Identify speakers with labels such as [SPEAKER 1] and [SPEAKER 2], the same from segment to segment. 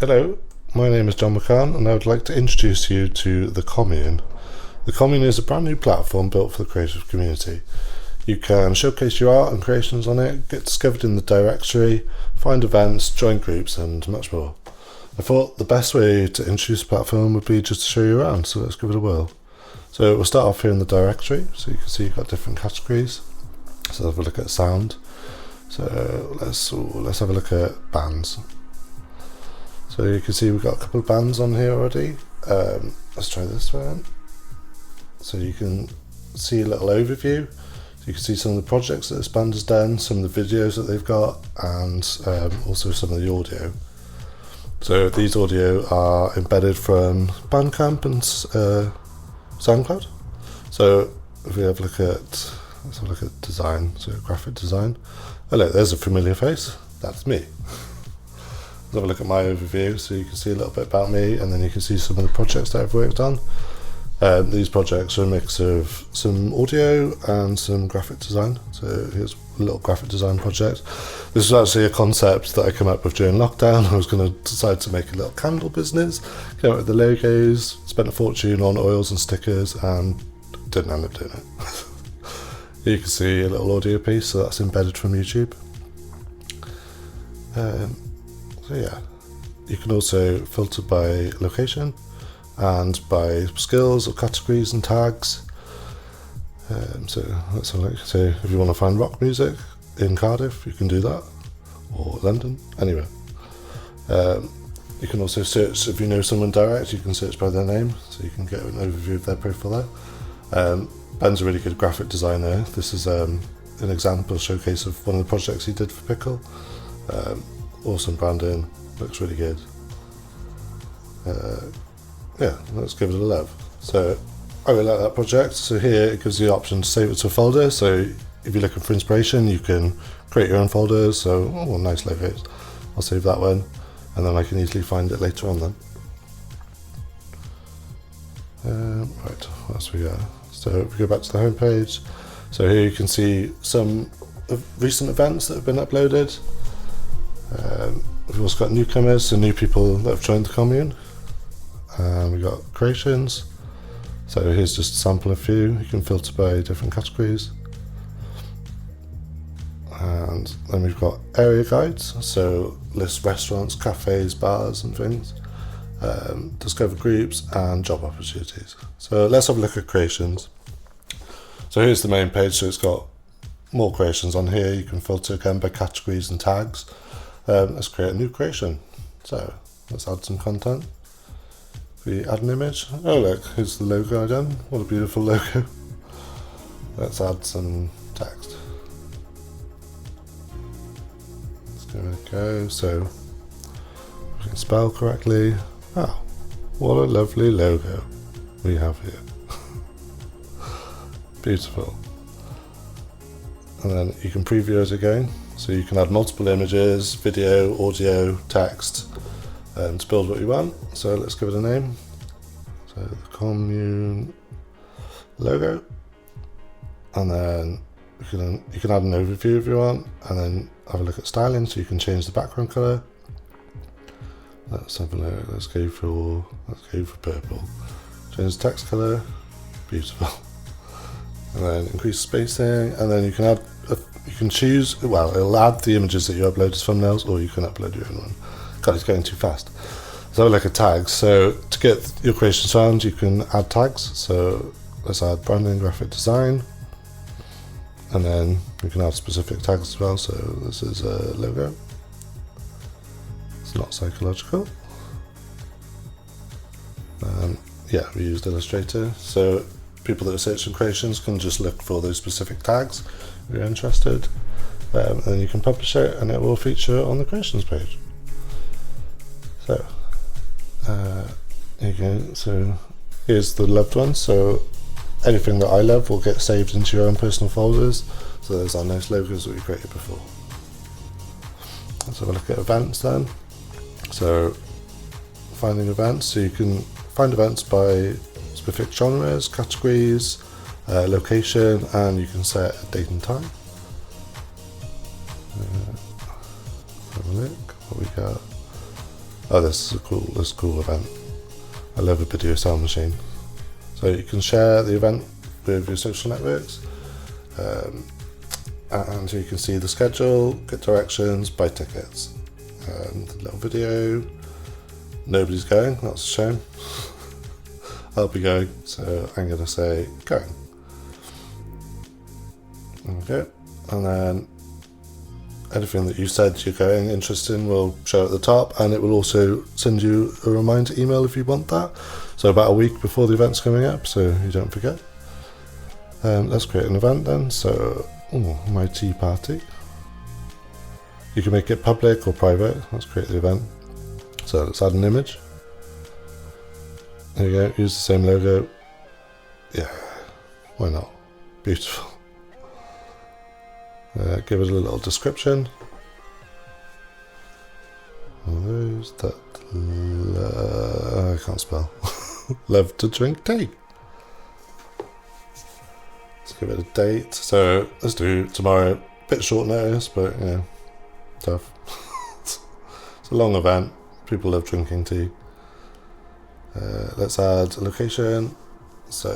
[SPEAKER 1] Hello, my name is John McCann and I would like to introduce you to the Commune. The Commune is a brand new platform built for the creative community. You can showcase your art and creations on it, get discovered in the directory, find events, join groups and much more. I thought the best way to introduce the platform would be just to show you around, so let's give it a whirl. So we'll start off here in the directory, so you can see you've got different categories. So let's have a look at sound. So let's have a look at bands. So you can see we've got a couple of bands on here already. Let's try this one. So you can see a little overview. So you can see some of the projects that this band has done, some of the videos that they've got, and also some of the audio. So these audio are embedded from Bandcamp and SoundCloud. So if we have a look at, let's have a look at design, so graphic design. Oh look, there's a familiar face. That's me. Let's have a look at my overview, so you can see a little bit about me, and then you can see some of the projects that I've worked on. These projects are a mix of some audio and some graphic design. So here's a little graphic design project. This was actually a concept that I came up with during lockdown. I was going to decide to make a little candle business, came up with the logos, spent a fortune on oils and stickers, and didn't end up doing it. You can see a little audio piece, so that's embedded from YouTube. So yeah, you can also filter by location and by skills or categories and tags. So let's have a look. So if you want to find rock music in Cardiff, you can do that, or London, anywhere. You can also search, if you know someone direct, you can search by their name, so you can get an overview of their profile there. Ben's a really good graphic designer. This is an example showcase of one of the projects he did for Pickle. Awesome branding, looks really good. Yeah, let's give it a love. So I really like that project. So here it gives you the option to save it to a folder. So if you're looking for inspiration, you can create your own folders. So nice logos. I'll save that one, and then I can easily find it later on then. Right, what else we got? So if we go back to the home page, so here you can see some recent events that have been uploaded. We've also got newcomers, so new people that have joined the commune. We've got creations. So here's just a sample of a few. You can filter by different categories. And then we've got area guides, so list restaurants, cafes, bars and things. Discover groups and job opportunities. So let's have a look at creations. So here's the main page, so it's got more creations on here. You can filter again by categories and tags. Let's create a new creation. So let's add some content. We add an image. Oh look, here's the logo I done. What a beautiful logo. Let's add some text. Let's give it a go. So we can spell correctly. Wow, what a lovely logo we have here. Beautiful. And then you can preview it again. So you can add multiple images, video, audio, text, to build what you want. So let's give it a name. So the commune logo. And then you can add an overview if you want, and then have a look at styling, so you can change the background colour. Let's have a look. Let's go for purple. Change the text colour. Beautiful. And then increase spacing, and then you can choose. Well, it'll add the images that you upload as thumbnails, or you can upload your own one. God, it's going too fast. So have a look at tags. So to get your creations found, you can add tags. So let's add branding, graphic design, and then you can add specific tags as well. So this is a logo. It's not psychological. Yeah, we used Illustrator. So people that are searching creations can just look for those specific tags if you're interested. And then you can publish it and it will feature on the creations page. So, here you go. So here's the loved ones. So anything that I love will get saved into your own personal folders. So there's our nice logos that we created before. Let's have a look at events then. So finding events, so you can find events by specific genres, categories, location, and you can set a date and time. Have a look what we got. Oh, this is a cool event. I love a video sound machine. So you can share the event with your social networks, and you can see the schedule, get directions, buy tickets. And a little video. Nobody's going, that's a shame. I'll be going, so I'm going to say going. Okay, and then anything that you said you're going interested in will show at the top, and it will also send you a reminder email if you want that. So about a week before the event's coming up, so you don't forget. Let's create an event then. So, my tea party. You can make it public or private. Let's create the event. So let's add an image. There you go, use the same logo. Yeah, why not? Beautiful. Give it a little description. Those that I can't spell. Love to drink tea. Let's give it a date. So let's do tomorrow. Bit short notice, but you know, tough. It's a long event. People love drinking tea. Let's add a location. So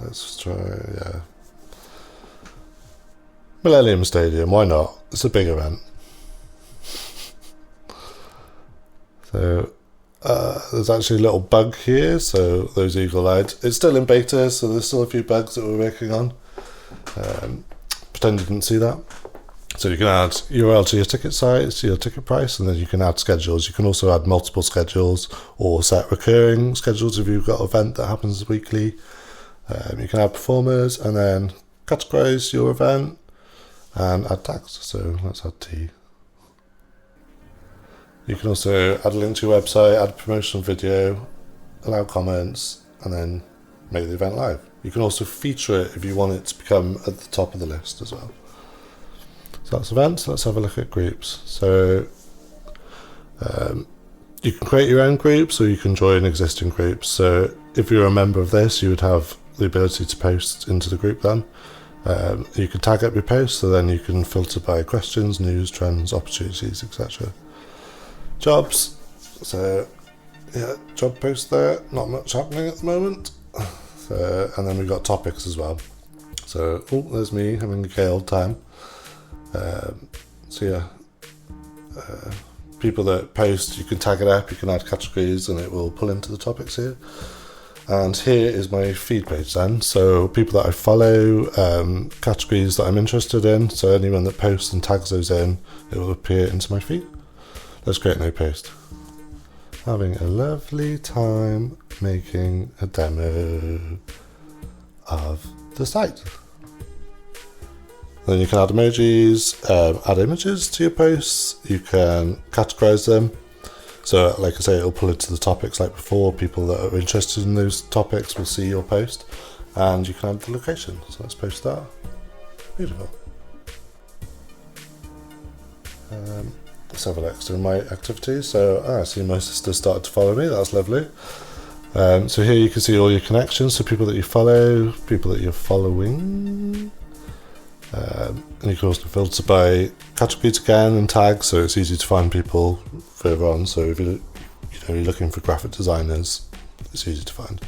[SPEAKER 1] let's try, Millennium Stadium, why not? It's a big event. So there's actually a little bug here, so those eagle-eyed. It's still in beta, so there's still a few bugs that we're working on. Pretend you didn't see that. So you can add URL to your ticket site, your ticket price, and then you can add schedules. You can also add multiple schedules or set recurring schedules if you've got an event that happens weekly. You can add performers and then categorize your event and add tags. So let's add tea. You can also add a link to your website, add a promotional video, allow comments, and then make the event live. You can also feature it if you want it to become at the top of the list as well. So that's events. Let's have a look at groups. So you can create your own groups or you can join existing groups. So if you're a member of this, you would have the ability to post into the group then. You can tag up your posts, so then you can filter by questions, news, trends, opportunities, etc. Jobs. So yeah, job post there. Not much happening at the moment. So, and then we've got topics as well. So there's me having a gay old time. People that post, you can tag it up, you can add categories, and it will pull into the topics here. And here is my feed page then. So people that I follow, categories that I'm interested in. So anyone that posts and tags those in, it will appear into my feed. Let's create a new post. Having a lovely time making a demo of the site. Then you can add emojis, add images to your posts, you can categorize them. So like I say, it'll pull into the topics like before. People that are interested in those topics will see your post, and you can add the location. So let's post that. Beautiful. Let's have a look. So my activities. So I see my sister started to follow me. That's lovely. So here you can see all your connections. So people that you follow, people that you're following. And you can also filter by categories again and tags, so it's easy to find people further on. So if you're looking for graphic designers, it's easy to find.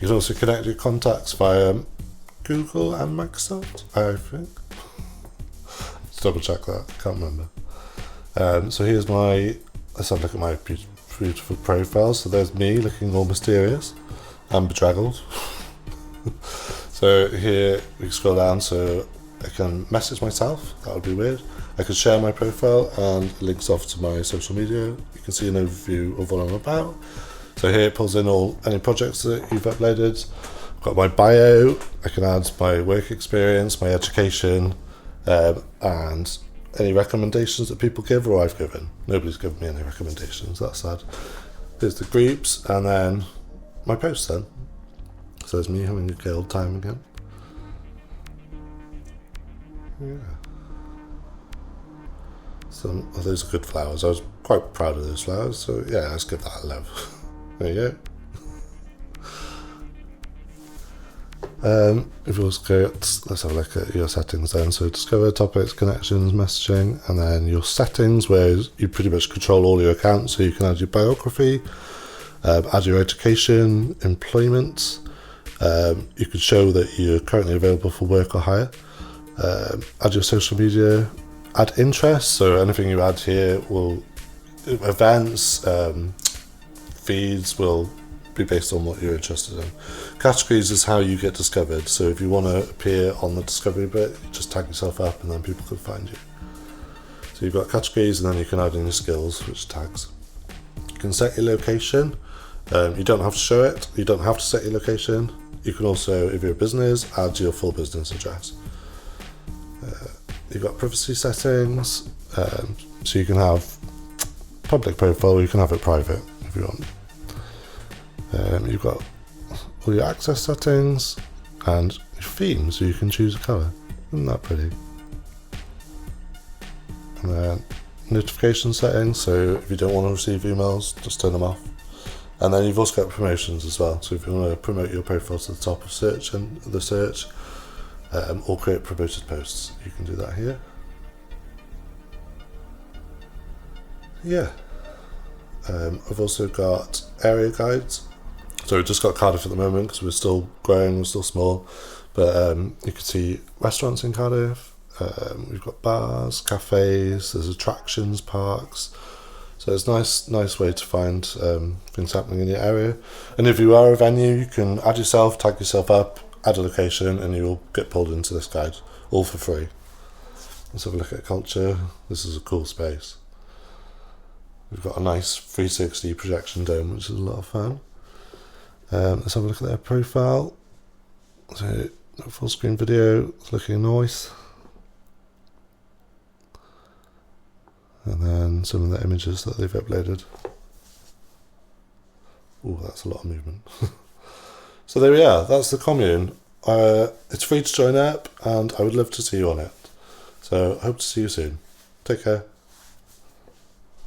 [SPEAKER 1] You can also connect your contacts via Google and Microsoft, I think. Let's double check that, can't remember. So here's let's have a look at my beautiful profile. So there's me looking all mysterious and bedraggled. So here we can scroll down, so I can message myself, that would be weird. I can share my profile and it links off to my social media. You can see an overview of what I'm about. So here it pulls in any projects that you've uploaded. I've got my bio, I can add my work experience, my education, and any recommendations that people give or I've given. Nobody's given me any recommendations, that's sad. There's the groups and then my posts then. So there's me having a good old time again. Yeah. Those are good flowers. I was quite proud of those flowers, so yeah, let's give that a love. There you go. If you also go, let's have a look at your settings then. So discover, topics, connections, messaging, and then your settings, where you pretty much control all your accounts. So you can add your biography, add your education, employment. You can show that you're currently available for work or hire. Add your social media, add interests. So anything you add here will, events, feeds will be based on what you're interested in. Categories is how you get discovered. So if you want to appear on the discovery bit, you just tag yourself up and then people can find you. So you've got categories, and then you can add in your skills, which tags. You can set your location. You don't have to show it. You don't have to set your location. You can also, if you're a business, add your full business address. You've got privacy settings. So you can have public profile, or you can have it private if you want. You've got all your access settings and your theme, so you can choose a colour. Isn't that pretty? And then notification settings, so if you don't want to receive emails, just turn them off. And then you've also got promotions as well, so if you want to promote your profile to the top of search and the search, or create promoted posts, you can do that here. Yeah. I've also got area guides. So we've just got Cardiff at the moment because we're still growing, we're still small. But you can see restaurants in Cardiff. We've got bars, cafes, there's attractions, parks. So it's a nice way to find things happening in your area. And if you are a venue, you can add yourself, tag yourself up, add a location, and you'll get pulled into this guide, all for free. Let's have a look at culture. This is a cool space. We've got a nice 360 projection dome, which is a lot of fun. Let's have a look at their profile. So, full screen video, it's looking nice. And then some of the images that they've uploaded. Oh, that's a lot of movement. So there we are, that's the Commune. It's free to join up, and I would love to see you on it. So I hope to see you soon. Take care.